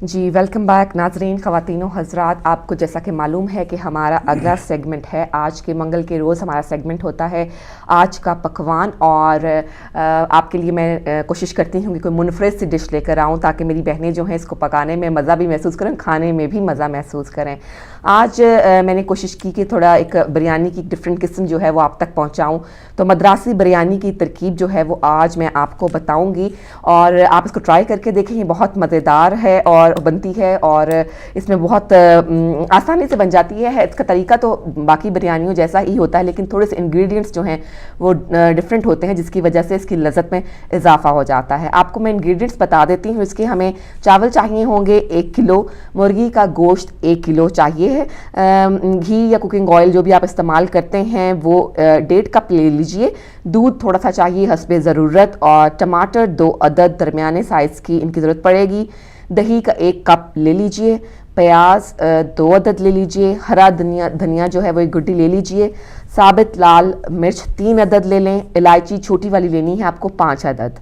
جی welcome back ناظرین، خواتین و حضرات، آپ کو جیسا کہ معلوم ہے کہ ہمارا اگلا سیگمنٹ ہے آج کے منگل کے روز ہمارا سیگمنٹ ہوتا ہے آج کا پکوان، اور آپ کے لیے میں کوشش کرتی ہوں کہ کوئی منفرد سی ڈش لے کر آؤں تاکہ میری بہنیں جو ہیں اس کو پکانے میں مزہ بھی محسوس کریں، کھانے میں بھی مزہ محسوس کریں۔ آج میں نے کوشش کی کہ تھوڑا ایک بریانی کی ڈفرینٹ قسم جو ہے وہ آپ تک پہنچاؤں، تو مدراسی بریانی کی ترکیب جو ہے وہ آج میں آپ کو بتاؤں گی، اور آپ اس کو ٹرائی کر کے دیکھیں، یہ بہت مزیدار ہے اور بنتی ہے، اور اس میں بہت آسانی سے بن جاتی ہے۔ اس کا طریقہ تو باقی بریانیوں جیسا ہی ہوتا ہے، لیکن تھوڑے سے انگریڈینٹس جو ہیں وہ ڈفرینٹ ہوتے ہیں، جس کی وجہ سے اس کی لذت میں اضافہ ہو جاتا ہے۔ آپ کو میں انگریڈینٹس بتا دیتی ہوں۔ اس کے ہمیں چاول چاہیے ہوں گے 1 کلو، مرغی کا گوشت 1 کلو چاہیے ہے، گھی یا کوکنگ آئل جو بھی آپ استعمال کرتے ہیں وہ 1.5 کپ لے لیجئے، دودھ تھوڑا سا چاہیے حسب ضرورت، اور ٹماٹر 2 عدد درمیانے سائز کی ان کی ضرورت پڑے گی، دہی کا 1 کپ لے لیجئے، پیاز 2 عدد لے لیجئے، ہرا دھنیا جو ہے وہ 1 گڈی لے لیجئے، ثابت لال مرچ 3 عدد لے لیں، الائچی چھوٹی والی لینی ہے آپ کو 5 عدد،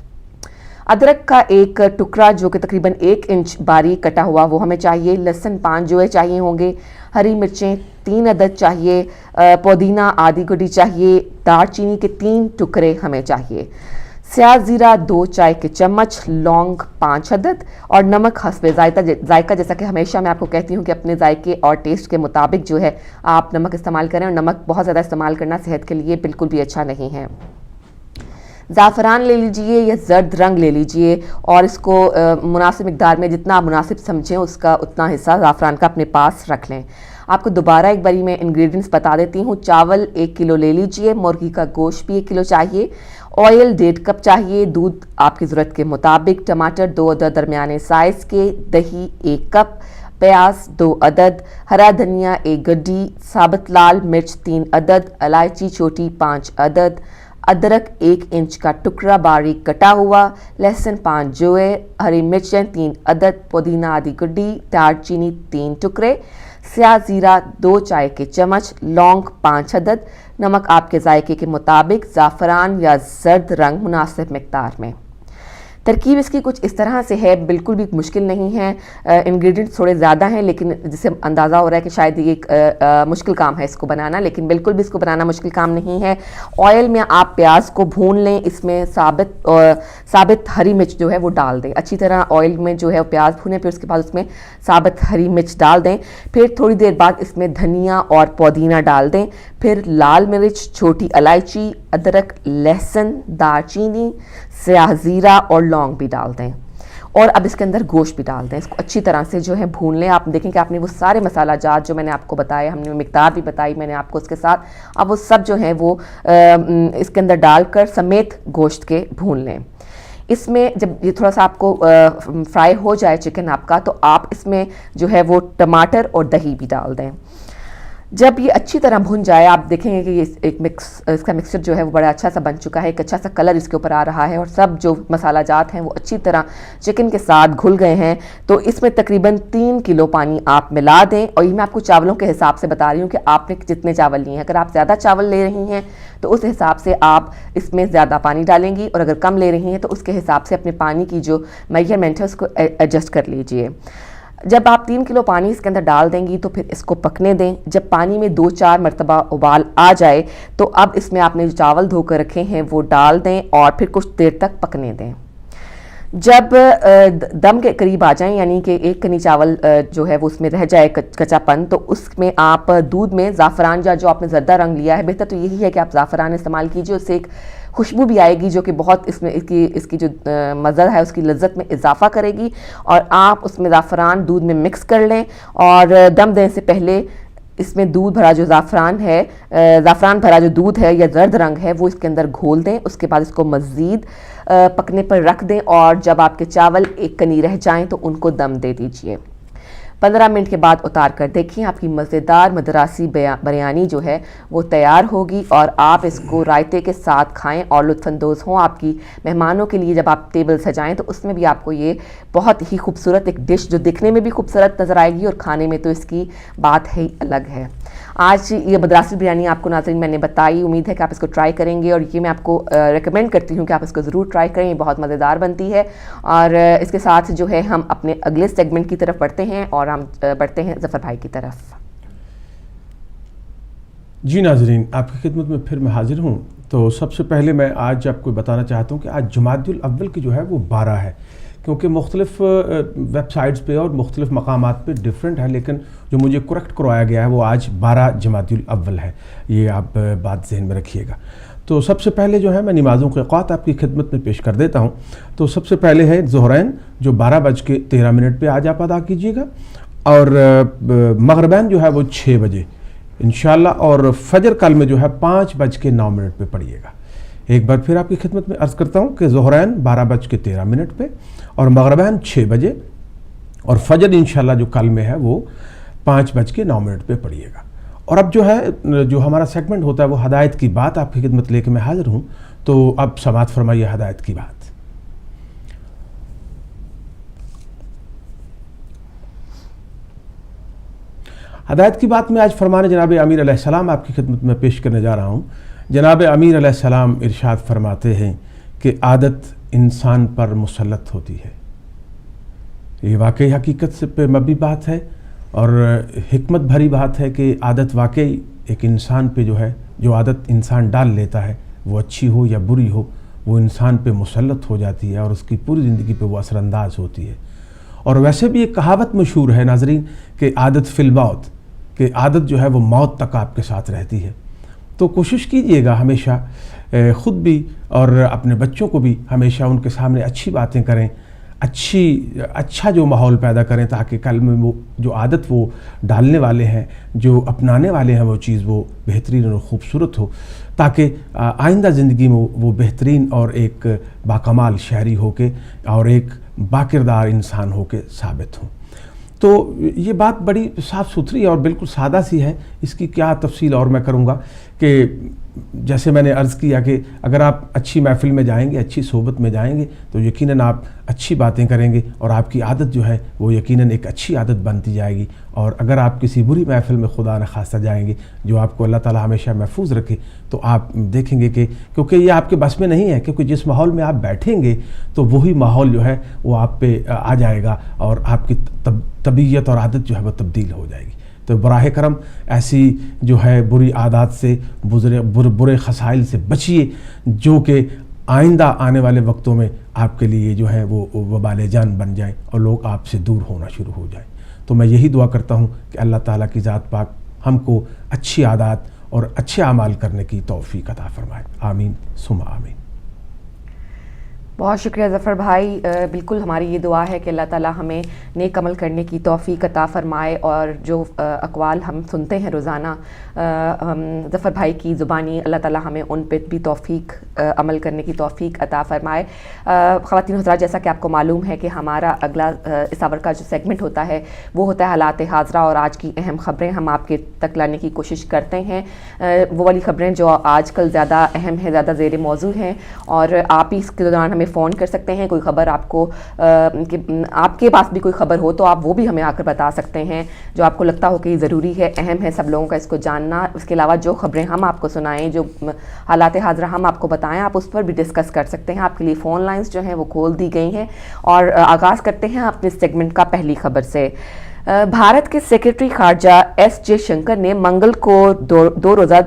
ادرک کا 1 ٹکڑا جو کہ تقریباً 1 انچ باریک کٹا ہوا وہ ہمیں چاہیے، لہسن 5 جو ہے چاہیے ہوں گے، ہری مرچیں 3 عدد چاہیے، پودینہ آدھی گڈی چاہیے، دار چینی کے 3 ٹکڑے ہمیں چاہیے، سیاہ زیرہ 2 چائے کے چمچ، لونگ 5 عدد، اور نمک حسب ذائقہ جیسا کہ ہمیشہ میں آپ کو کہتی ہوں کہ اپنے ذائقے اور ٹیسٹ کے مطابق جو ہے آپ نمک استعمال کریں، اور نمک بہت زیادہ استعمال کرنا صحت کے لیے بالکل بھی اچھا نہیں ہے۔ زعفران لے لیجئے یا زرد رنگ لے لیجئے، اور اس کو مناسب مقدار میں جتنا آپ مناسب سمجھیں اس کا اتنا حصہ زعفران کا اپنے پاس رکھ لیں۔ آپ کو دوبارہ ایک باری میں انگریڈینٹس بتا دیتی ہوں۔ چاول 1 کلو لے لیجئے، مرغی کا گوشت بھی 1 کلو چاہیے، آئل 1.5 کپ چاہیے، دودھ آپ کی ضرورت کے مطابق، ٹماٹر 2 عدد درمیانے سائز کے، دہی 1 کپ، پیاز 2 عدد، ہرا دھنیا 1 گڈی، ثابت لال مرچ 3 عدد، الائچی چھوٹی 5 عدد، ادرک 1 انچ کا ٹکڑا باریک کٹا ہوا، لہسن 5 جوئے، ہری مرچیں 3 عدد، پودینہ آدھی گڈی، دار چینی 3 ٹکڑے، سیاہ زیرہ 2 چائے کے چمچ، لونگ 5 عدد، نمک آپ کے ذائقے کے مطابق، زعفران یا زرد رنگ مناسب مقدار میں۔ ترکیب اس کی کچھ اس طرح سے ہے، بالکل بھی مشکل نہیں ہے، انگریڈینٹس تھوڑے زیادہ ہیں لیکن جسے اندازہ ہو رہا ہے کہ شاید یہ ایک مشکل کام ہے اس کو بنانا، لیکن بالکل بھی اس کو بنانا مشکل کام نہیں ہے۔ آئل میں آپ پیاز کو بھون لیں، اس میں ثابت ہری مرچ جو ہے وہ ڈال دیں، اچھی طرح آئل میں جو ہے وہ پیاز بھونیں، پھر اس کے بعد اس میں ثابت ہری مرچ ڈال دیں، پھر تھوڑی دیر بعد اس میں دھنیا اور پودینہ ڈال دیں، پھر لال مرچ، چھوٹی الائچی، ادرک، لہسن، دار چینی، سیاہ زیرہ اور لونگ بھی ڈال دیں، اور اب اس کے اندر گوشت بھی ڈال دیں، اس کو اچھی طرح سے جو ہے بھون لیں۔ آپ دیکھیں کہ آپ نے وہ سارے مسالہ جات جو میں نے آپ کو بتائے، ہم نے مقدار بھی بتائی میں نے آپ کو اس کے ساتھ، اب وہ سب جو ہیں وہ اس کے اندر ڈال کر سمیت گوشت کے بھون لیں۔ اس میں جب یہ تھوڑا سا آپ کو فرائی ہو جائے چکن آپ کا، تو آپ اس میں جو ہے وہ ٹماٹر اور دہی بھی ڈال دیں۔ جب یہ اچھی طرح بھن جائے، آپ دیکھیں گے کہ یہ اس کا مکسچر جو ہے وہ بڑا اچھا سا بن چکا ہے، ایک اچھا سا کلر اس کے اوپر آ رہا ہے، اور سب جو مسالہ جات ہیں وہ اچھی طرح چکن کے ساتھ گھل گئے ہیں، تو اس میں تقریباً 3 کلو پانی آپ ملا دیں، اور یہ میں آپ کو چاولوں کے حساب سے بتا رہی ہوں کہ آپ نے جتنے چاول لیے ہیں، اگر آپ زیادہ چاول لے رہی ہیں تو اس حساب سے آپ اس میں زیادہ پانی ڈالیں گی، اور اگر کم لے رہی ہیں تو اس کے حساب سے اپنے پانی کی جو میجرمنٹ ہے اس کو ایڈجسٹ کر لیجئے۔ جب آپ 3 کلو پانی اس کے اندر ڈال دیں گی تو پھر اس کو پکنے دیں، جب پانی میں 2-4 مرتبہ ابال آ جائے تو اب اس میں آپ نے جو چاول دھو کر رکھے ہیں وہ ڈال دیں، اور پھر کچھ دیر تک پکنے دیں۔ جب دم کے قریب آ جائیں، یعنی کہ 1 کنی چاول جو ہے وہ اس میں رہ جائے کچا پن، تو اس میں آپ دودھ میں زعفران یا جو آپ نے زردہ رنگ لیا ہے، بہتر تو یہی ہے کہ آپ زعفران استعمال کیجیے، اس سے ایک خوشبو بھی آئے گی جو کہ بہت اس میں اس کی جو مزہ ہے اس کی لذت میں اضافہ کرے گی، اور آپ اس میں زعفران دودھ میں مکس کر لیں، اور دم دینے سے پہلے اس میں دودھ بھرا جو زعفران بھرا جو دودھ ہے یا زرد رنگ ہے وہ اس کے اندر گھول دیں، اس کے بعد اس کو مزید پکنے پر رکھ دیں، اور جب آپ کے چاول 1 کنی رہ جائیں تو ان کو دم دے دیجئے۔ 15 منٹ کے بعد اتار کر دیکھیں، آپ کی مزیدار مدراسی بریانی جو ہے وہ تیار ہوگی، اور آپ اس کو رائتے کے ساتھ کھائیں اور لطف اندوز ہوں۔ آپ کی مہمانوں کے لیے جب آپ ٹیبل سجائیں تو اس میں بھی آپ کو یہ بہت ہی خوبصورت ایک ڈش جو دکھنے میں بھی خوبصورت نظر آئے گی، اور کھانے میں تو اس کی بات ہی الگ ہے۔ آج یہ مدراسی بریانی آپ کو ناظرین میں نے بتائی، امید ہے کہ آپ اس کو ٹرائی کریں گے، اور یہ میں آپ کو ریکمینڈ کرتی ہوں کہ آپ اس کو ضرور ٹرائی کریں، یہ بہت مزیدار بنتی ہے۔ اور اس کے ساتھ جو ہے ہم اپنے اگلے سیگمنٹ کی طرف بڑھتے ہیں، اور ہم بڑھتے ہیں ظفر بھائی کی طرف۔ جی ناظرین، آپ کی خدمت میں پھر میں حاضر ہوں۔ تو سب سے پہلے میں آج آپ کو بتانا چاہتا ہوں کہ آج جمادی الاول کی جو ہے وہ 12 ہے، کیونکہ مختلف ویب سائٹس پہ اور مختلف مقامات پہ ڈیفرنٹ ہے، لیکن جو مجھے کریکٹ کروایا گیا ہے وہ آج 12 جمادی الاول ہے، یہ آپ بات ذہن میں رکھیے گا۔ تو سب سے پہلے جو ہے میں نمازوں کے اوقات آپ کی خدمت میں پیش کر دیتا ہوں۔ تو سب سے پہلے ہے ظہرین جو 12:13 پہ آج آپ ادا کیجیے گا، اور مغربین جو ہے وہ 6 بجے انشاءاللہ، اور فجر کل میں جو ہے 5:09 پہ پڑھیے گا۔ ایک بار پھر آپ کی خدمت میں عرض کرتا ہوں کہ ظہرین 12:13 پہ اور مغربین 6 بجے، اور فجر انشاءاللہ جو کل میں ہے وہ 5:09 پہ پڑھیے گا۔ اور اب جو ہے جو ہمارا سیگمنٹ ہوتا ہے وہ ہدایت کی بات آپ کی خدمت لے کے میں حاضر ہوں۔ تو اب سماعت فرمائیے ہدایت کی بات۔ ہدایت کی بات میں آج فرمانے جناب امیر علیہ السلام آپ کی خدمت میں پیش کرنے جا رہا ہوں۔ جناب امیر علیہ السلام ارشاد فرماتے ہیں کہ عادت انسان پر مسلط ہوتی ہے۔ یہ واقعی حقیقت سے پہ مبنی بات ہے، اور حکمت بھری بات ہے کہ عادت واقعی ایک انسان پہ جو ہے، جو عادت انسان ڈال لیتا ہے وہ اچھی ہو یا بری ہو، وہ انسان پہ مسلط ہو جاتی ہے اور اس کی پوری زندگی پہ وہ اثر انداز ہوتی ہے۔ اور ویسے بھی ایک کہاوت مشہور ہے ناظرین کہ عادت فی الموت، کہ عادت جو ہے وہ موت تک آپ کے ساتھ رہتی ہے۔ تو کوشش کیجئے گا ہمیشہ خود بھی اور اپنے بچوں کو بھی ہمیشہ ان کے سامنے اچھی باتیں کریں، اچھا جو ماحول پیدا کریں، تاکہ کل میں وہ جو عادت وہ ڈالنے والے ہیں، جو اپنانے والے ہیں، وہ چیز وہ بہترین اور خوبصورت ہو، تاکہ آئندہ زندگی میں وہ بہترین اور ایک باکمال شہری ہو کے اور ایک باکردار انسان ہو کے ثابت ہوں۔ تو یہ بات بڑی صاف ستھری اور بالکل سادہ سی ہے، اس کی کیا تفصیل اور میں کروں گا کہ جیسے میں نے عرض کیا کہ اگر آپ اچھی محفل میں جائیں گے، اچھی صحبت میں جائیں گے، تو یقیناً آپ اچھی باتیں کریں گے، اور آپ کی عادت جو ہے وہ یقیناً ایک اچھی عادت بنتی جائے گی۔ اور اگر آپ کسی بری محفل میں خدا نخواستہ جائیں گے، جو آپ کو اللہ تعالیٰ ہمیشہ محفوظ رکھے، تو آپ دیکھیں گے کہ کیونکہ یہ آپ کے بس میں نہیں ہے، کیونکہ جس ماحول میں آپ بیٹھیں گے تو وہی ماحول جو ہے وہ آپ پہ آ جائے گا، اور آپ کی طبیعت اور عادت جو ہے وہ تبدیل ہو جائے گی۔ تو براہ کرم ایسی جو ہے بری عادات سے، برے خصائل سے بچیے، جو کہ آئندہ آنے والے وقتوں میں آپ کے لیے جو ہے وہ وبال جان بن جائیں اور لوگ آپ سے دور ہونا شروع ہو جائیں۔ تو میں یہی دعا کرتا ہوں کہ اللہ تعالیٰ کی ذات پاک ہم کو اچھی عادات اور اچھے اعمال کرنے کی توفیق عطا فرمائے۔ آمین ثم آمین۔ بہت شکریہ ظفر بھائی، بالکل ہماری یہ دعا ہے کہ اللہ تعالیٰ ہمیں نیک عمل کرنے کی توفیق عطا فرمائے، اور جو اقوال ہم سنتے ہیں روزانہ ظفر بھائی کی زبانی، اللہ تعالیٰ ہمیں ان پہ بھی توفیق عمل کرنے کی توفیق عطا فرمائے۔ خواتین و حضرات، جیسا کہ آپ کو معلوم ہے کہ ہمارا اگلا اس آور کا جو سیگمنٹ ہوتا ہے وہ ہوتا ہے حالات حاضرہ، اور آج کی اہم خبریں ہم آپ کے تک لانے کی کوشش کرتے ہیں، وہ والی خبریں جو آج کل زیادہ اہم ہیں، زیادہ زیر موضوع ہیں، اور آپ ہی اس کے دوران ہمیں فون کر سکتے ہیں۔ کوئی خبر آپ کو آپ کے پاس بھی کوئی خبر ہو تو آپ وہ بھی ہمیں آ کر بتا سکتے ہیں، جو آپ کو لگتا ہو کہ یہ ضروری ہے، اہم ہے سب لوگوں کا اس کو جاننا۔ اس کے علاوہ جو خبریں ہم آپ کو سنائیں، جو حالات حاضرہ ہم آپ کو بتائیں، آپ اس پر بھی ڈسکس کر سکتے ہیں۔ آپ کے لیے فون لائنز جو ہیں وہ کھول دی گئی ہیں، اور آغاز کرتے ہیں اپنے سیگمنٹ کا پہلی خبر سے۔ بھارت کے سیکرٹری خارجہ ایس جے شنکر نے منگل کو 2 روزہ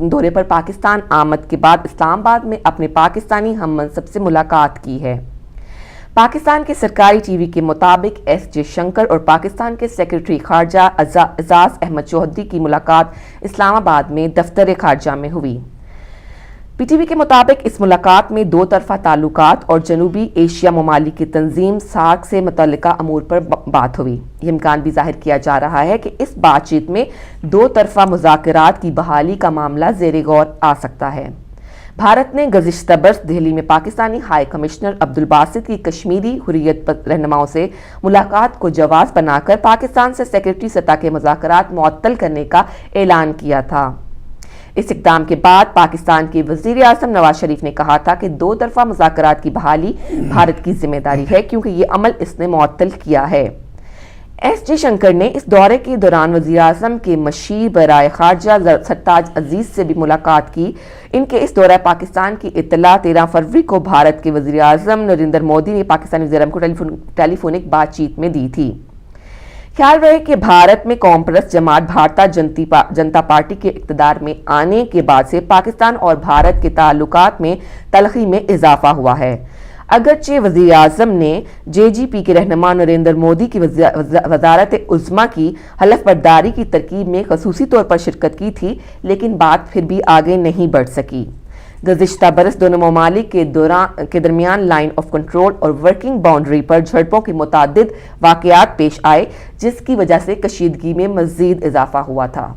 دورے پر پاکستان آمد کے بعد اسلام آباد میں اپنے پاکستانی ہم منصب سے ملاقات کی ہے۔ پاکستان کے سرکاری ٹی وی کے مطابق ایس جے شنکر اور پاکستان کے سیکرٹری خارجہ اعزاز احمد چودھری کی ملاقات اسلام آباد میں دفتر خارجہ میں ہوئی۔ پی ٹی وی کے مطابق اس ملاقات میں 2 طرفہ تعلقات اور جنوبی ایشیا ممالک کی تنظیم ساک سے متعلقہ امور پر بات ہوئی۔ یہ امکان بھی ظاہر کیا جا رہا ہے کہ اس بات چیت میں 2 طرفہ مذاکرات کی بحالی کا معاملہ زیر غور آ سکتا ہے۔ بھارت نے گزشتہ برس دہلی میں پاکستانی ہائی کمشنر عبدالباسط کی کشمیری حریت رہنماؤں سے ملاقات کو جواز بنا کر پاکستان سے سیکرٹری سطح کے مذاکرات معطل کرنے کا اعلان کیا تھا۔ اس اقدام کے بعد پاکستان کے وزیر اعظم نواز شریف نے کہا تھا کہ 2 طرفہ مذاکرات کی بحالی بھارت کی ذمہ داری ہے، کیونکہ یہ عمل اس نے معطل کیا ہے۔ ایس جے شنکر نے اس دورے کے دوران وزیراعظم کے مشیر برائے خارجہ سرتاج عزیز سے بھی ملاقات کی۔ ان کے اس دورہ پاکستان کی اطلاع 13 فروری کو بھارت کے وزیراعظم نریندر مودی نے پاکستانی وزیراعظم کو ٹیلی فونک بات چیت میں دی تھی۔ خیال رہے کہ بھارت میں قوم پرست جماعت بھارتا جنتا پارٹی کے اقتدار میں آنے کے بعد سے پاکستان اور بھارت کے تعلقات میں تلخی میں اضافہ ہوا ہے۔ اگرچہ وزیر اعظم نے جے جی پی کے رہنما نریندر مودی کی وزارت عظمیٰ کی حلف برداری کی ترکیب میں خصوصی طور پر شرکت کی تھی، لیکن بات پھر بھی آگے نہیں بڑھ سکی۔ گزشتہ برس دونوں ممالک کے درمیان لائن آف کنٹرول اور ورکنگ باؤنڈری پر جھڑپوں کے متعدد واقعات پیش آئے، جس کی وجہ سے کشیدگی میں مزید اضافہ ہوا تھا۔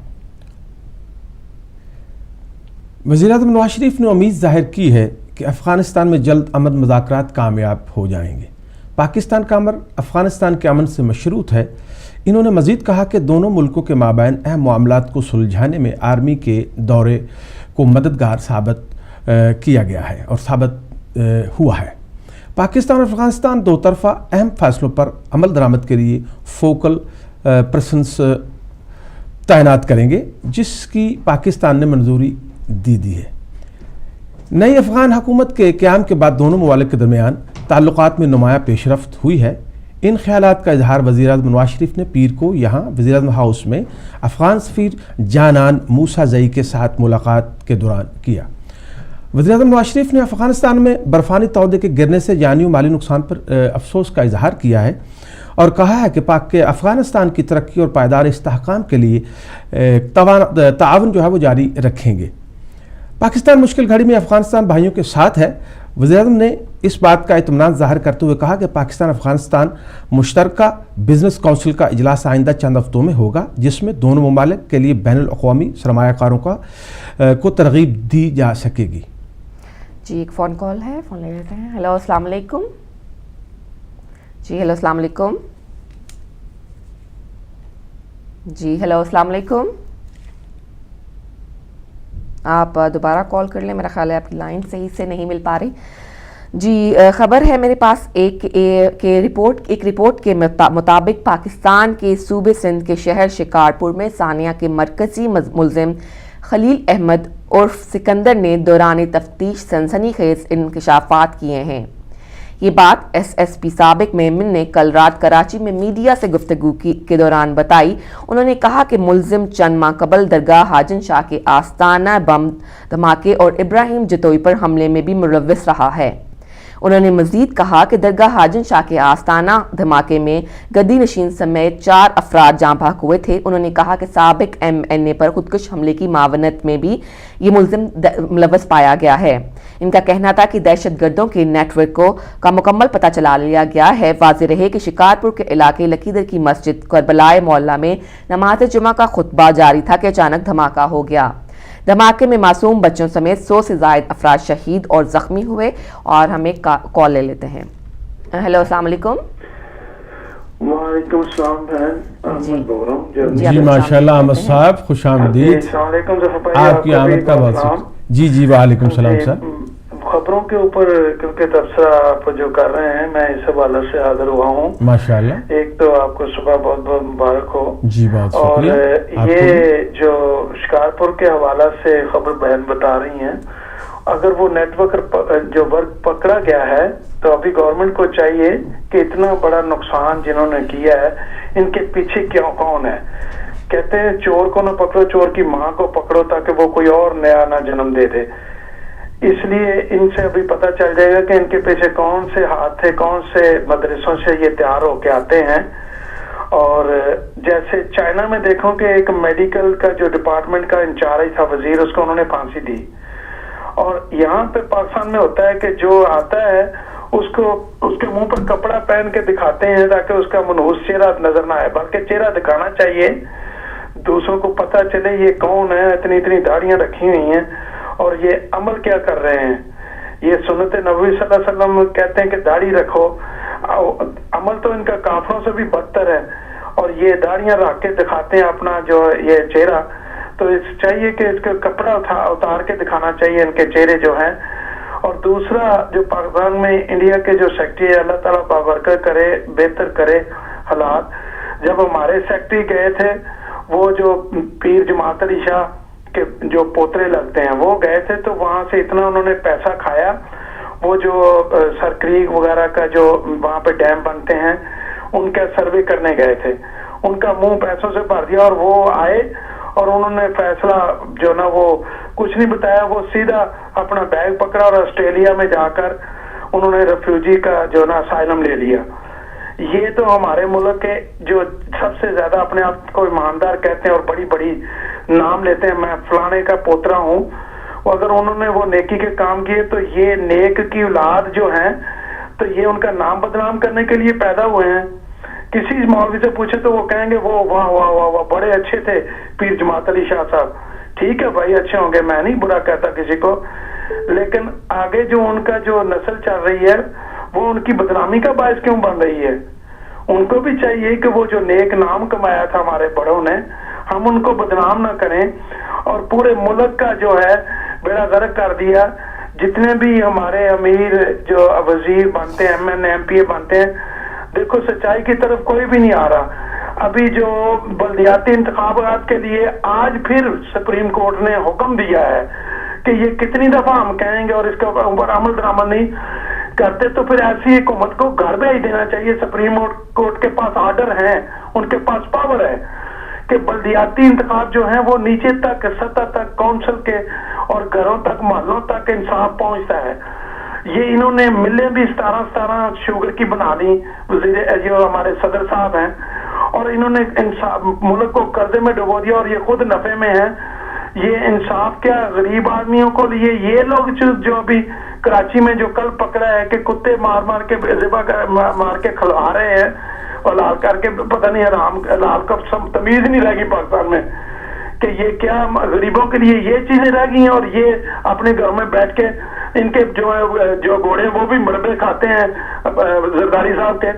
وزیراعظم نواز شریف نے امید ظاہر کی ہے کہ افغانستان میں جلد امن مذاکرات کامیاب ہو جائیں گے۔ پاکستان کا امر افغانستان کے امن سے مشروط ہے۔ انہوں نے مزید کہا کہ دونوں ملکوں کے مابین اہم معاملات کو سلجھانے میں آرمی کے دورے کو مددگار ثابت کیا گیا ہے اور ثابت ہوا ہے۔ پاکستان اور افغانستان دو طرفہ اہم فیصلوں پر عمل درآمد کے لیے فوکل پرسنس تعینات کریں گے، جس کی پاکستان نے منظوری دی ہے۔ نئی افغان حکومت کے قیام کے بعد دونوں ممالک کے درمیان تعلقات میں نمایاں پیش رفت ہوئی ہے۔ ان خیالات کا اظہار وزیر اعظم نواز شریف نے پیر کو یہاں وزیر اعظم ہاؤس میں افغان سفیر جانان موسیٰ زئی کے ساتھ ملاقات کے دوران کیا۔ وزیر اعظم نواز شریف نے افغانستان میں برفانی تودے کے گرنے سے جانی و مالی نقصان پر افسوس کا اظہار کیا ہے اور کہا ہے کہ افغانستان کی ترقی اور پائیدار استحکام کے لیے تعاون جو ہے وہ جاری رکھیں گے۔ پاکستان مشکل گھڑی میں افغانستان بھائیوں کے ساتھ ہے۔ وزیر اعظم نے اس بات کا اطمینان ظاہر کرتے ہوئے کہا کہ پاکستان افغانستان مشترکہ بزنس کونسل کا اجلاس آئندہ چند ہفتوں میں ہوگا، جس میں دونوں ممالک کے لیے بین الاقوامی سرمایہ کاروں کو ترغیب دی جا سکے گی۔ جی ایک فون کال ہے، فون لے لیتے ہیں۔ ہیلو السلام علیکم۔ جی ہیلو السلام علیکم۔ جی ہیلو السلام علیکم۔ آپ دوبارہ کال کر لیں، میرا خیال ہے آپ کی لائن صحیح سے نہیں مل پا رہی۔ جی خبر ہے میرے پاس ایک رپورٹ کے مطابق پاکستان کے صوبے سندھ کے شہر شکارپور میں ثانیہ کے مرکزی ملزم خلیل احمد عرف سکندر نے دوران تفتیش سنسنی خیز انکشافات کیے ہیں۔ یہ بات ایس ایس پی سابق میمن نے کل رات کراچی میں میڈیا سے گفتگو کے دوران بتائی۔ انہوں نے کہا کہ ملزم چند ماہ قبل درگاہ حاجن شاہ کے آستانہ بم دھماکے اور ابراہیم جتوئی پر حملے میں بھی ملوث رہا ہے۔ انہوں نے مزید کہا کہ درگاہ حاجن شاہ کے آستانہ دھماکے میں گدی نشین سمیت 4 افراد جاں بحق ہوئے تھے۔ انہوں نے کہا کہ سابق ایم این اے پر خودکش حملے کی معاونت میں بھی یہ ملزم ملوث پایا گیا ہے۔ ان کا کہنا تھا کہ دہشت گردوں کے نیٹ ورک کا مکمل پتہ چلا لیا گیا ہے۔ واضح رہے کہ شکارپور کے علاقے لکیدر کی مسجد کربلائے محلہ میں نماز جمعہ کا خطبہ جاری تھا کہ اچانک دھماکہ ہو گیا۔ دھماکے میں معصوم بچوں سمیت 100 سے زائد افراد شہید اور زخمی ہوئے۔ اور ہم ایک کال لے لیتے ہیں۔ ہیلو السلام علیکم۔ وعلیکم السلام بہن، جی بول رہا ہوں جی ماشاءاللہ احمد صاحب خوش آمدید۔ السلام علیکم ظفر بھائی، آپ کی آمد کا بہت جی وعلیکم السلام صاحب۔ خبروں کے اوپر کیونکہ تبصرہ آپ جو کر رہے ہیں میں اس حوالے سے حاضر ہوا ہوں۔ ماشاءاللہ، ایک تو آپ کو صبح بہت بہت مبارک ہو جی بہت اور شکریہ۔ یہ جو شکارپور کے حوالہ سے خبر بہن بتا رہی ہیں، اگر وہ نیٹ ورک جو ورک پکڑا گیا ہے تو ابھی گورنمنٹ کو چاہیے کہ اتنا بڑا نقصان جنہوں نے کیا ہے ان کے پیچھے کون ہے۔ کہتے ہیں چور کو نہ پکڑو، چور کی ماں کو پکڑو تاکہ وہ کوئی اور نیا نہ جنم دے دے۔ اس لیے ان سے ابھی پتہ چل جائے گا کہ ان کے پیچھے کون سے ہاتھ تھے، کون سے مدرسوں سے یہ تیار ہو کے آتے ہیں۔ اور جیسے چائنا میں دیکھو کہ ایک میڈیکل کا جو ڈپارٹمنٹ کا انچارج تھا وزیر، اس کو انہوں نے پھانسی دی۔ اور یہاں پہ پاکستان میں ہوتا ہے کہ جو آتا ہے اس کے منہ پر کپڑا پہن کے دکھاتے ہیں تاکہ اس کا منحوس چہرہ نظر نہ آئے، بلکہ چہرہ دکھانا چاہیے، دوسروں کو پتہ چلے یہ کون ہے، اتنی داڑیاں رکھی ہوئی ہیں اور یہ عمل کیا کر رہے ہیں۔ یہ سنت نبوی صلی اللہ علیہ وسلم کہتے ہیں کہ داڑھی رکھو، عمل تو ان کا کافروں سے بھی بدتر ہے اور یہ داڑیاں رکھ کے دکھاتے ہیں اپنا جو یہ چہرہ۔ تو چاہیے کہ اس کا کپڑا اتار کے دکھانا چاہیے ان کے چہرے جو ہیں۔ اور دوسرا جو پاکستان میں انڈیا کے جو سیکٹری ہے، اللہ تعالیٰ بابرکت کرے، بہتر کرے حالات۔ جب ہمارے سیکٹری گئے تھے، وہ جو پیر جماعت علی شاہ کے جو پوترے لگتے ہیں وہ گئے تھے، تو وہاں سے اتنا انہوں نے پیسہ کھایا، وہ جو سر کریک وغیرہ کا جو وہاں پہ ڈیم بنتے ہیں ان کا سروے کرنے گئے تھے، ان کا منہ پیسوں سے بھر دیا، اور وہ آئے اور انہوں نے فیصلہ جو نا وہ کچھ نہیں بتایا، وہ سیدھا اپنا بیگ پکڑا اور آسٹریلیا میں جا کر انہوں نے ریفیوجی کا جو نا اسائلم لے لیا۔ یہ تو ہمارے ملک کے جو سب سے زیادہ اپنے آپ کو ایماندار کہتے ہیں اور بڑی بڑی نام لیتے ہیں، میں فلانے کا پوترا ہوں، اگر انہوں نے وہ نیکی کے کام کیے تو یہ نیک کی اولاد جو ہیں تو یہ ان کا نام بدنام کرنے کے لیے پیدا ہوئے ہیں۔ کسی مولوی سے پوچھے تو وہ کہیں گے وہ واہ واہ واہ واہ بڑے اچھے تھے پیر جماعت علی شاہ صاحب، ٹھیک ہے بھائی اچھے ہوں گے، میں نہیں برا کہتا کسی کو، لیکن آگے جو ان کا جو نسل چل رہی ہے وہ ان کی بدنامی کا باعث کیوں بن رہی ہے؟ ان کو بھی چاہیے کہ وہ جو نیک نام کمایا تھا ہمارے بڑوں نے، ہم ان کو بدنام نہ کریں، اور پورے ملک کا جو ہے بیڑا غرق کر دیا۔ جتنے بھی ہمارے امیر جو وزیر بنتے ہیں، ایم پی اے بنتے ہیں، دیکھو سچائی کی طرف کوئی بھی نہیں آ رہا۔ ابھی جو بلدیاتی انتخابات کے لیے آج پھر سپریم کورٹ نے حکم دیا ہے کہ یہ کتنی دفعہ ہم کہیں گے اور اس کے اوپر عمل درآمد نہیں کرتے تو پھر ایسی حکومت کو گھر بھیج دینا چاہیے۔ سپریم کورٹ کے پاس آرڈر ہیں، ان کے پاس پاور ہے کہ بلدیاتی انتخاب جو ہیں وہ نیچے تک سطح تک کونسل کے اور گھروں تک محلوں تک انصاف پہنچتا ہے۔ یہ انہوں نے ملیں بھی 17 شوگر کی بنا لی، وزیر جو ہمارے صدر صاحب ہیں، اور انہوں نے ملک کو قرضے میں ڈبو دیا اور یہ خود نفے میں ہیں۔ یہ انصاف کیا غریب آدمیوں کو لیے؟ یہ لوگ جو ابھی کراچی میں جو کل پکڑا ہے کہ کتے مار مار کے مار کے کھلوا رہے ہیں اور لال کر کے، پتہ نہیں حرام لال کا تمیز نہیں رہ گئی پاکستان میں کہ یہ کیا غریبوں کے لیے یہ چیزیں رہ گئی ہیں، اور یہ اپنے گھروں میں بیٹھ کے ان کے جو گھوڑے وہ بھی مربے کھاتے ہیں زرداری صاحب کے،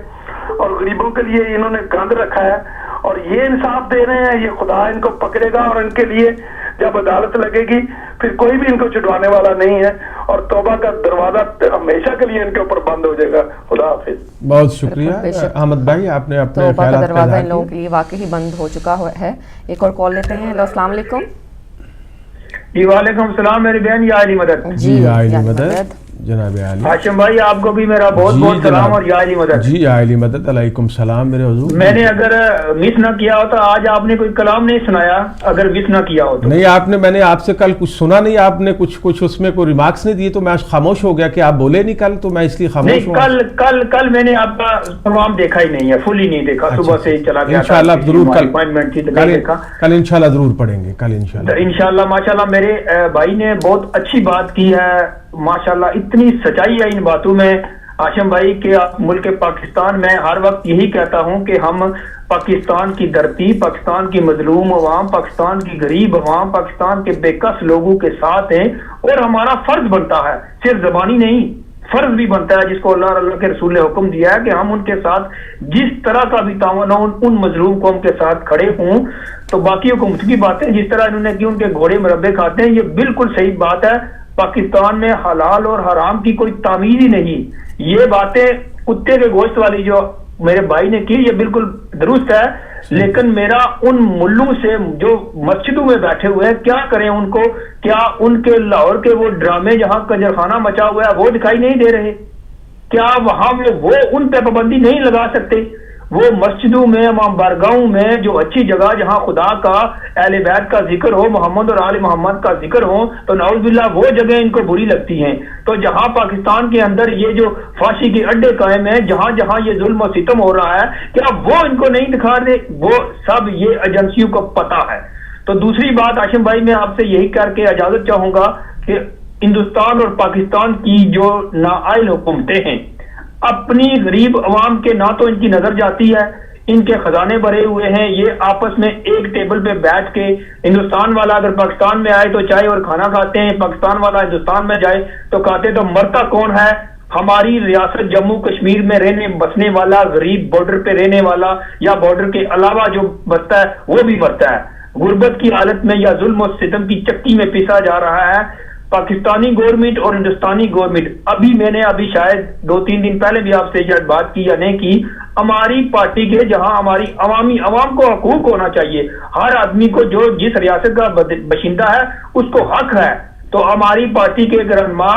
اور غریبوں کے لیے انہوں نے گند رکھا ہے اور یہ انصاف دے رہے ہیں۔ یہ خدا ان کو پکڑے گا اور ان کے لیے جب عدالت لگے گی پھر کوئی بھی ان کو چھڑوانے والا نہیں ہے، اور توبہ کا دروازہ ہمیشہ کے لیے ان کے اوپر بند ہو جائے گا۔ خدا حافظ۔ بہت شکریہ احمد بھائی، آپ نے اپنے توبہ کا خیالات دروازہ ان لوگوں کے لیے واقعی بند ہو چکا ہے۔ ایک اور کال لیتے ہیں۔ ہیلو السلام علیکم۔ جی وعلیکم السلام میری بہن یا علی مدد۔ جی علی مدد جناب علی۔ ہاشم بھائی آپ کو بھی میرا بہت بہت سلام اور یا علی مدد۔ جی علی مدد، علیکم السلام میرے حضور۔ میں نے اگر مس نہ کیا ہو تو آج آپ نے کوئی کلام نہیں سنایا، اگر مس نہ کیا ہو تو۔ نہیں آپ نے، میں نے آپ سے کل کچھ سنا نہیں، آپ نے کچھ اس میں کوئی ریمارکس نہیں دیے تو میں آج خاموش ہو گیا کہ آپ بولے نہیں کل، تو میں اس لیے خاموش ہوں۔ کل میں نے آپ کا پروگرام دیکھا ہی نہیں ہے، فل ہی نہیں دیکھا، صبح سے چلا گیا۔ انشاءاللہ ضرور کل انشاءاللہ ضرور پڑھیں گے، کل انشاءاللہ۔ ماشاءاللہ میرے بھائی نے بہت اچھی بات کی ہے، ماشاءاللہ اتنی سچائی ہے ان باتوں میں ہاشم بھائی کہ ملک پاکستان میں ہر وقت یہی کہتا ہوں کہ ہم پاکستان کی دھرتی، پاکستان کی مظلوم عوام، پاکستان کی غریب عوام، پاکستان کے بے کس لوگوں کے ساتھ ہیں، اور ہمارا فرض بنتا ہے، صرف زبانی نہیں، فرض بھی بنتا ہے جس کو اللہ اور اللہ کے رسول نے حکم دیا ہے کہ ہم ان کے ساتھ جس طرح کا بھی تعاون ہو ان مظلوم قوم کے ساتھ کھڑے ہوں۔ تو باقی حکومت کی باتیں جس طرح انہوں نے کی، ان کے گھوڑے مربے کھاتے ہیں، یہ بالکل صحیح بات ہے۔ پاکستان میں حلال اور حرام کی کوئی تعمیل ہی نہیں۔ یہ باتیں کتے کے گوشت والی جو میرے بھائی نے کی یہ بالکل درست ہے، لیکن میرا ان ملوں سے جو مسجدوں میں بیٹھے ہوئے ہیں کیا کریں ان کو؟ کیا ان کے لاہور کے وہ ڈرامے جہاں کنجرخانہ مچا ہوا ہے وہ دکھائی نہیں دے رہے؟ کیا وہاں وہ ان پہ پابندی نہیں لگا سکتے؟ وہ مسجدوں میں، بارگاہوں میں جو اچھی جگہ جہاں خدا کا، اہل بیت کا ذکر ہو، محمد اور آل محمد کا ذکر ہو، تو نعوذ باللہ وہ جگہ ان کو بری لگتی ہیں۔ تو جہاں پاکستان کے اندر یہ جو فاشی کے اڈے قائم ہیں، جہاں جہاں یہ ظلم و ستم ہو رہا ہے، کیا وہ ان کو نہیں دکھا رہے؟ وہ سب یہ ایجنسیوں کو پتہ ہے۔ تو دوسری بات ہاشم بھائی میں آپ سے یہی کر کے اجازت چاہوں گا کہ ہندوستان اور پاکستان کی جو نااہل حکومتیں ہیں اپنی غریب عوام کے نہ تو ان کی نظر جاتی ہے، ان کے خزانے بھرے ہوئے ہیں، یہ آپس میں ایک ٹیبل پہ بیٹھ کے ہندوستان والا اگر پاکستان میں آئے تو چائے اور کھانا کھاتے ہیں، پاکستان والا ہندوستان میں جائے تو کھاتے، تو مرتا کون ہے؟ ہماری ریاست جموں کشمیر میں بسنے والا غریب، بارڈر پہ رہنے والا یا بارڈر کے علاوہ جو بستا ہے وہ بھی مرتا ہے، غربت کی حالت میں یا ظلم و ستم کی چکی میں پیسا جا رہا ہے۔ پاکستانی گورنمنٹ اور ہندوستانی گورنمنٹ، ابھی میں نے شاید 2-3 دن پہلے بھی آپ سے شاید بات کی یا نہیں کی، ہماری پارٹی کے جہاں ہماری عوام کو حقوق ہونا چاہیے، ہر آدمی کو جو جس ریاست کا باشندہ ہے اس کو حق ہے، تو ہماری پارٹی کے رہنما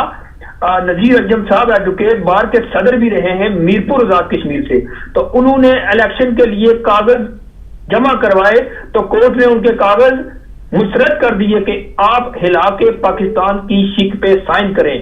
نذیر انجم صاحب ایڈوکیٹ بار کے صدر بھی رہے ہیں میرپور آزاد کشمیر سے، تو انہوں نے الیکشن کے لیے کاغذ جمع کروائے تو کورٹ نے ان کے کاغذ مسترد کر دیے کہ آپ ہلا کے پاکستان کی شک پہ سائن کریں۔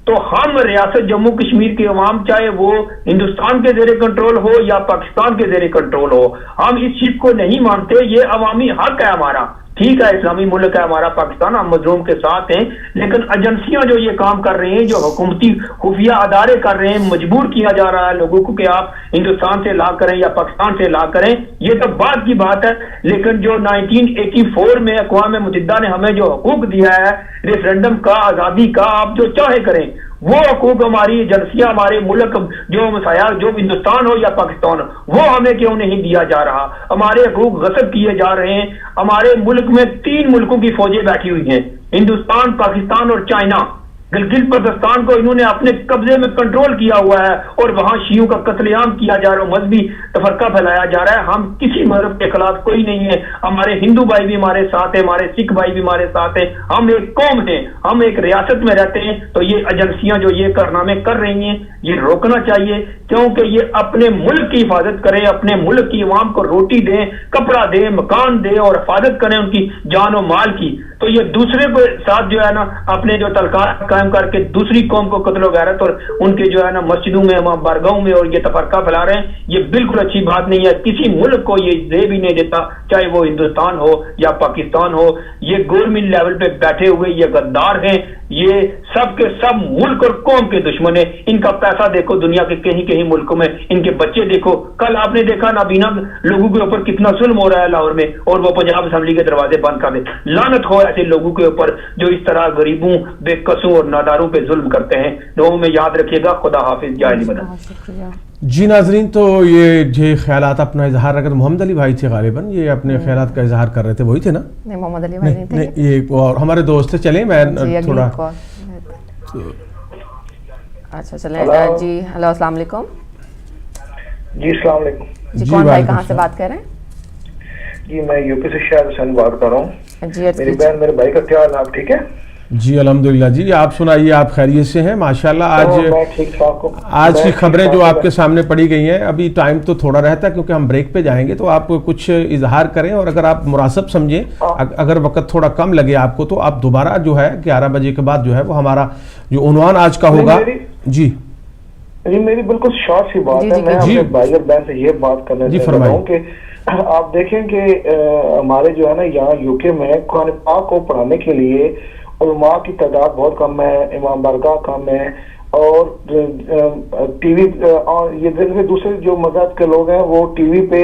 تو ہم ریاست جموں کشمیر کے عوام، چاہے وہ ہندوستان کے زیر کنٹرول ہو یا پاکستان کے زیر کنٹرول ہو، ہم اس شک کو نہیں مانتے، یہ عوامی حق ہے ہمارا۔ ٹھیک ہے اسلامی ملک ہے ہمارا پاکستان، ہم مظلوم کے ساتھ ہیں، لیکن ایجنسیاں جو یہ کام کر رہے ہیں، جو حکومتی خفیہ ادارے کر رہے ہیں، مجبور کیا جا رہا ہے لوگوں کو کہ آپ ہندوستان سے لا کریں یا پاکستان سے لا کریں، یہ تو بعد کی بات ہے، لیکن جو 1984 میں اقوام متحدہ نے ہمیں جو حقوق دیا ہے ریفرینڈم کا، آزادی کا، آپ جو چاہے کریں، وہ حقوق ہماری ایجنسیاں، ہمارے ملک جو مسائل جو ہندوستان ہو یا پاکستان ہو، وہ ہمیں کیوں نہیں دیا جا رہا؟ ہمارے حقوق غصب کیے جا رہے ہیں۔ ہمارے ملک میں 3 ملکوں کی فوجیں بیٹھی ہوئی ہیں، ہندوستان، پاکستان اور چائنا۔ گلگت بلتستان کو انہوں نے اپنے قبضے میں کنٹرول کیا ہوا ہے اور وہاں شیعوں کا قتل عام کیا جا رہا ہے، مذہبی تفرقہ پھیلایا جا رہا ہے۔ ہم کسی مذہب کے خلاف کوئی نہیں ہے، ہمارے ہندو بھائی بھی ہمارے ساتھ ہیں، ہمارے سکھ بھائی بھی ہمارے ساتھ ہیں، ہم ایک قوم ہیں، ہم ایک ریاست میں رہتے ہیں۔ تو یہ ایجنسیاں جو یہ کارنامے کر رہی ہیں، یہ روکنا چاہیے، کیونکہ یہ اپنے ملک کی حفاظت کریں، اپنے ملک کی عوام کو روٹی دیں، کپڑا دیں، مکان دیں اور حفاظت کریں ان کی جان و مال کی۔ تو یہ دوسرے کے ساتھ جو ہے نا اپنے جو تعلقات قائم کر کے دوسری قوم کو قتل و غارت اور ان کے جو ہے نا مسجدوں میں، بارگاہوں میں اور یہ تفرقہ پھیلا رہے ہیں، یہ بالکل اچھی بات نہیں ہے۔ کسی ملک کو یہ دے بھی نہیں دیتا، چاہے وہ ہندوستان ہو یا پاکستان ہو۔ یہ گورنمنٹ لیول پہ بیٹھے ہوئے یہ غدار ہیں، یہ سب کے سب ملک اور قوم کے دشمن ہیں۔ ان کا پیسہ دیکھو دنیا کے کہیں کہیں ملکوں میں، ان کے بچے دیکھو، کل آپ نے دیکھا نابینا لوگوں کے اوپر کتنا ظلم ہو رہا ہے لاہور میں، اور وہ پنجاب اسمبلی کے دروازے بند کر دے۔ لعنت ہو ایسے لوگوں کے اوپر جو اس طرح غریبوں، بے قصوں اور ناداروں پہ ظلم کرتے ہیں۔ لوگوں میں یاد رکھیے گا۔ خدا حافظ۔ جائے علی مدد۔ جی ناظرین، تو یہ خیالات اپنا اظہار اگر محمد علی بھائی تھے غالباً، یہ اپنے خیالات کا اظہار کر رہے تھے، وہی تھے نا؟ نہیں، محمد علی بھائی نہیں تھے، یہ اور ہمارے دوست تھے۔ چلیں میں تھوڑا اچھا چلیں جی۔ ہلو، السلام علیکم۔ جی السلام علیکم۔ جی کون بھائی کہاں سے بات کر رہے ہیں؟ جی میں یو پی سے شاہد حسین بات کر رہا ہوں۔ جی میری بہن میرے بھائی کا کیا حال ہے؟ آپ ٹھیک ہے؟ جی الحمدللہ۔ جی آپ سنائیے، آپ خیریت سے ہیں؟ ماشاءاللہ آج کی خبریں جو آپ کے سامنے پڑی گئی ہیں، ابھی ٹائم تو تھوڑا رہتا ہے کیونکہ ہم بریک پہ جائیں گے، تو آپ کچھ اظہار کریں، اور اگر آپ مناسب سمجھیں، اگر وقت تھوڑا کم لگے آپ کو، تو آپ دوبارہ جو ہے 11 بجے کے بعد جو ہے وہ ہمارا جو عنوان آج کا ہوگا۔ جی جی میری بالکل شارٹ سی بات ہے، میں اپنے بھائی اور بہن سے یہ بات کرنا چاہتا ہوں کہ آپ دیکھیں کہ ہمارے جو ہے نا یہاں یو کے میں قرآن پاک کو پڑھانے کے لیے علماء کی تعداد بہت کم ہے، امام بارگاہ کم ہے، اور ٹی وی اور یہ دوسرے جو مذہب کے لوگ ہیں وہ ٹی وی پہ،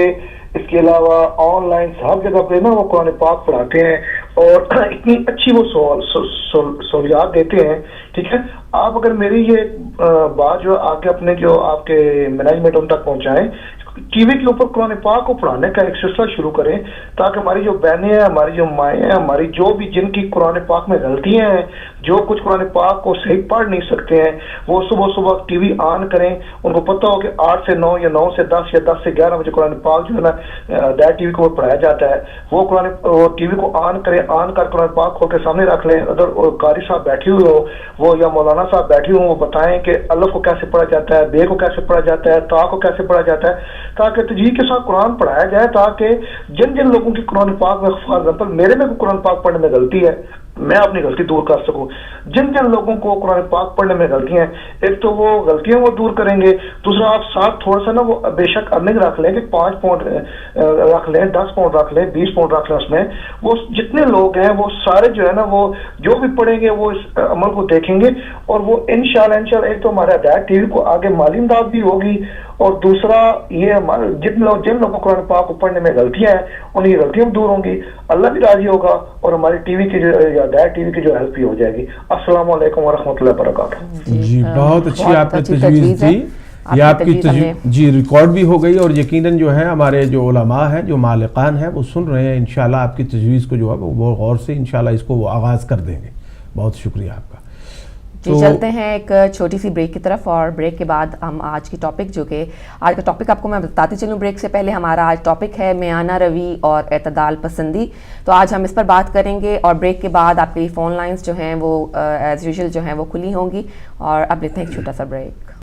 اس کے علاوہ آن لائن ہر جگہ پہ نا وہ قرآن پاک پڑھاتے ہیں اور اتنی اچھی وہ سہولیات دیتے ہیں۔ ٹھیک ہے، آپ اگر میری یہ بات جو آگے اپنے جو آپ کے مینجمنٹ ان تک پہنچائیں، ٹی وی کے اوپر قرآن پاک کو پڑھانے کا ایک سلسلہ شروع کریں، تاکہ ہماری جو بہنیں ہیں، ہماری جو مائیں ہیں، ہماری جو بھی جن کی قرآن پاک میں غلطیاں ہیں، جو کچھ قرآن پاک کو صحیح پڑھ نہیں سکتے ہیں، وہ صبح ٹی وی آن کریں۔ ان کو پتہ ہو کہ 8 سے 9 یا 9 سے 10 یا 10 سے 11 بجے قرآن پاک جو ہے نا ڈائریکٹ ٹی وی کو پڑھایا جاتا ہے، وہ ٹی وی کو آن کریں، آن کر قرآن پاک کھول کے سامنے رکھ لیں۔ اگر قاری صاحب بیٹھی ہوئی ہو وہ یا مولانا صاحب بیٹھی ہوں، وہ بتائیں کہ الف کو کیسے پڑھا جاتا ہے، بے کو کیسے پڑھا جاتا ہے، تا کو کیسے پڑھا جاتا ہے، تاکہ تجوید کے ساتھ قرآن پڑھایا جائے، تاکہ جن لوگوں کی قرآن پاک میں فار ایگزامپل میرے میں قرآن پاک پڑھنے میں غلطی ہے، میں اپنی غلطی دور کر سکوں۔ جن لوگوں کو قرآن پاک پڑھنے میں غلطیاں ہیں، ایک تو وہ غلطیاں وہ دور کریں گے، دوسرا آپ ساتھ تھوڑا سا نا وہ بے شک ارننگ رکھ لیں کہ 5 پاؤنڈ رکھ لیں، 10 پاؤنڈ رکھ لیں، 20 پاؤنڈ رکھ لیں۔ اس میں وہ جتنے لوگ ہیں وہ سارے جو ہے نا وہ جو بھی پڑھیں گے وہ اس عمل کو دیکھیں گے، اور وہ انشاءاللہ ایک تو ہمارا ہدایت ٹی وی کو آگے مالی امداد بھی ہوگی، اور دوسرا یہ جن لوگوں کو قرآن پاک کو پڑھنے میں غلطیاں ہیں ان کی غلطیاں بھی دور ہوں گی، اللہ بھی راضی ہوگا، اور ہماری ٹی وی کی جو ہدایت ٹی وی کی جو ہیلپ بھی ہو جائے گی۔ السلام علیکم ورحمۃ اللہ وبرکاتہ۔ جی بہت اچھی آپ نے تجویز دی، یہ آپ کی جی ریکارڈ بھی ہو گئی، اور یقیناً جو ہے ہمارے جو علماء ہیں، جو مالکان ہیں، وہ سن رہے ہیں، انشاءاللہ آپ کی تجویز کو جو ہے وہ غور سے انشاءاللہ اس کو وہ آغاز کر دیں گے۔ بہت شکریہ آپ کا. جی چلتے ہیں ایک چھوٹی سی بریک کی طرف, اور بریک کے بعد ہم آج کی ٹاپک, جو کہ آج کا ٹاپک آپ کو میں بتاتی چلوں بریک سے پہلے, ہمارا آج ٹاپک ہے میانہ روی اور اعتدال پسندی. تو آج ہم اس پر بات کریں گے, اور بریک کے بعد آپ کے لیے فون لائنز جو ہیں وہ ایز یوزول جو ہیں وہ کھلی ہوں گی. اور اب لیتے ہیں ایک چھوٹا سا بریک.